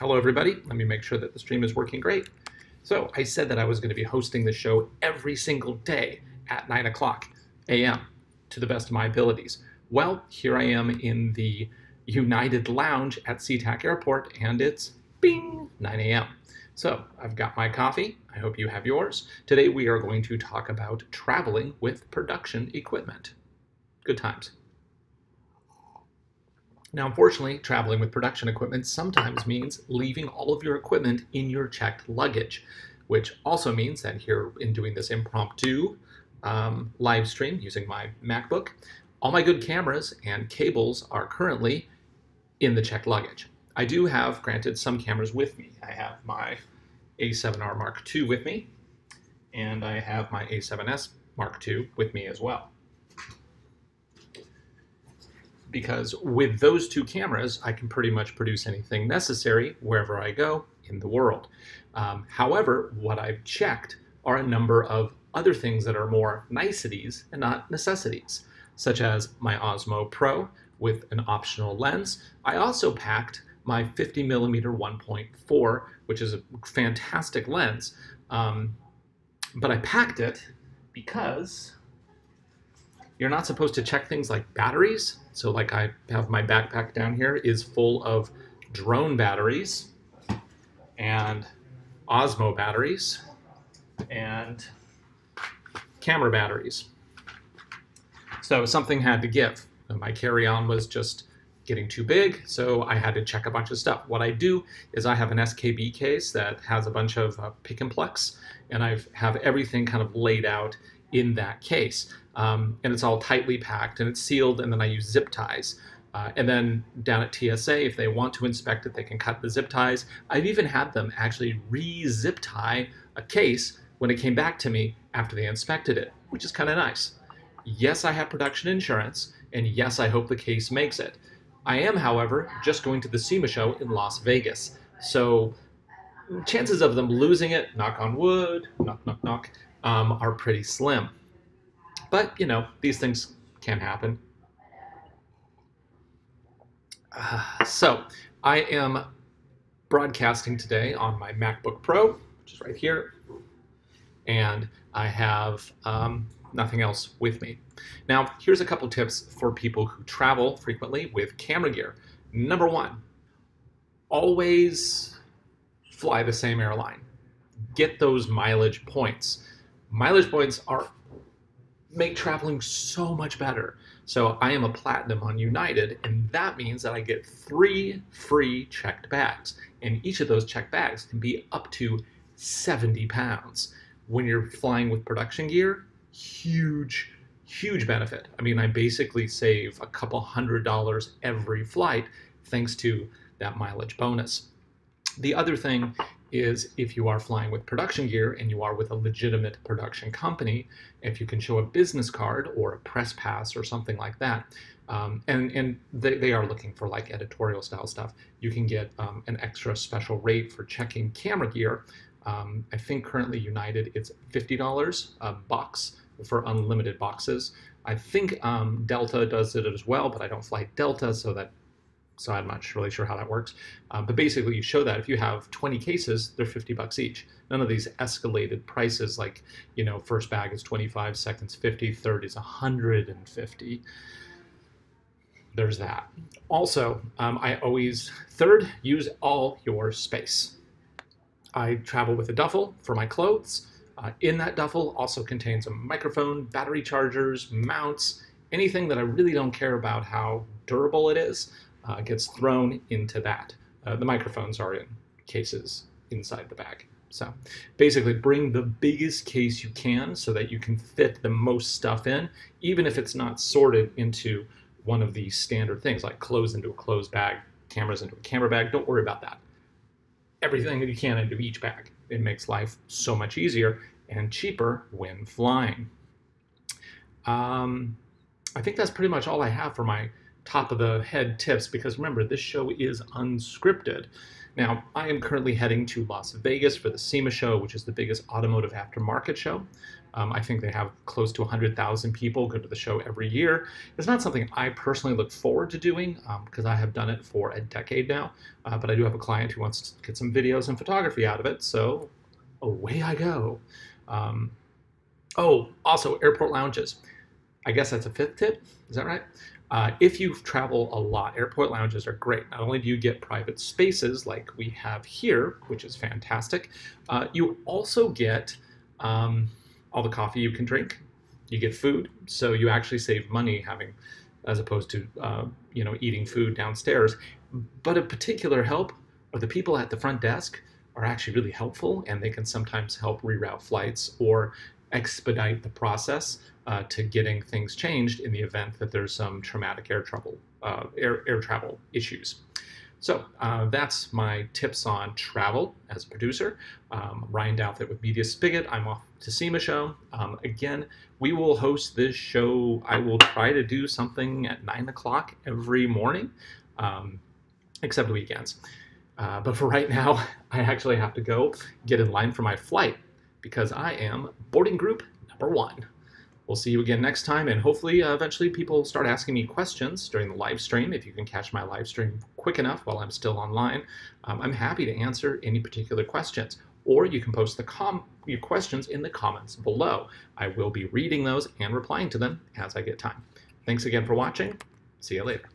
Hello everybody, let me make sure that the stream is working great. So I said that I was going to be hosting the show every single day at 9 o'clock a.m. to the best of my abilities. Well, here I am in the United Lounge at SEATAC Airport and it's bing, 9 a.m. So I've got my coffee, I hope you have yours. Today we are going to talk about traveling with production equipment. Good times. Now, unfortunately, traveling with production equipment sometimes means leaving all of your equipment in your checked luggage, which also means that here in doing this impromptu live stream using my MacBook, all my good cameras and cables are currently in the checked luggage. I do have, granted, some cameras with me. I have my A7R Mark II with me, and I have my A7S Mark II with me as well. Because with those two cameras, I can pretty much produce anything necessary wherever I go in the world. However, what I've checked are a number of other things that are more niceties and not necessities, such as my Osmo Pro with an optional lens. I also packed my 50mm 1.4, which is a fantastic lens, but I packed it because you're not supposed to check things like batteries. So like I have my backpack down here is full of drone batteries and Osmo batteries and camera batteries. So something had to give. My carry-on was just getting too big, so I had to check a bunch of stuff. What I do is I have an SKB case that has a bunch of pick and plex, and I have everything kind of laid out in that case. And it's all tightly packed and it's sealed, and then I use zip ties. And then down at TSA, if they want to inspect it, they can cut the zip ties. I've even had them actually re-zip tie a case when it came back to me after they inspected it, which is kind of nice. Yes, I have production insurance, and yes, I hope the case makes it. I am, however, just going to the SEMA show in Las Vegas. So chances of them losing it, knock on wood, knock, knock, knock, are pretty slim. But, you know, these things can happen. So I am broadcasting today on my MacBook Pro, which is right here, and I have nothing else with me. Now, here's a couple tips for people who travel frequently with camera gear. Number one, always fly the same airline. Get those mileage points. Mileage points make traveling so much better. So I am a platinum on United, and that means that I get 3 free checked bags. And each of those checked bags can be up to 70 pounds. When you're flying with production gear, huge benefit. I mean, I basically save a couple $100 every flight thanks to that mileage bonus. The other thing is if you are flying with production gear and you are with a legitimate production company, if you can show a business card or a press pass or something like that, and they are looking for like editorial style stuff, you can get an extra special rate for checking camera gear. I think currently United it's $50 a box for unlimited boxes. I think Delta does it as well, but I don't fly Delta, so I'm not really sure how that works. But basically you show that if you have 20 cases, they're $50 each. None of these escalated prices like, you know, first bag is 25, second's 50, third is 150. There's that. Also, third, use all your space. I travel with a duffel for my clothes. In that duffel also contains a microphone, battery chargers, mounts, anything that I really don't care about how durable it is gets thrown into that. The microphones are in cases inside the bag. So basically bring the biggest case you can so that you can fit the most stuff in, even if it's not sorted into one of these standard things like clothes into a clothes bag, cameras into a camera bag. Don't worry about that. Everything that you can into each bag. It makes life so much easier and cheaper when flying. I think that's pretty much all I have for my top of the head tips, because remember, this show is unscripted. Now, I am currently heading to Las Vegas for the SEMA show, which is the biggest automotive aftermarket show. I think they have close to 100,000 people go to the show every year. It's not something I personally look forward to doing because I have done it for a decade now, but I do have a client who wants to get some videos and photography out of it, so away I go. Oh, also airport lounges. I guess that's a fifth tip, is that right? If you travel a lot, airport lounges are great. Not only do you get private spaces like we have here, which is fantastic, you also get all the coffee you can drink. You get food, so you actually save money having, as opposed to eating food downstairs. But a particular help are the people at the front desk are actually really helpful, and they can sometimes help reroute flights or expedite the process to getting things changed in the event that there's some traumatic air travel issues. So that's my tips on travel as a producer. Ryan Douthit with Media Spigot. I'm off to SEMA show. Again, we will host this show. I will try to do something at 9 o'clock every morning, except weekends. But for right now, I actually have to go get in line for my flight because I am boarding group number 1. We'll see you again next time, and hopefully eventually people start asking me questions during the live stream. If you can catch my live stream quick enough while I'm still online, I'm happy to answer any particular questions. Or you can post your questions in the comments below. I will be reading those and replying to them as I get time. Thanks again for watching. See you later.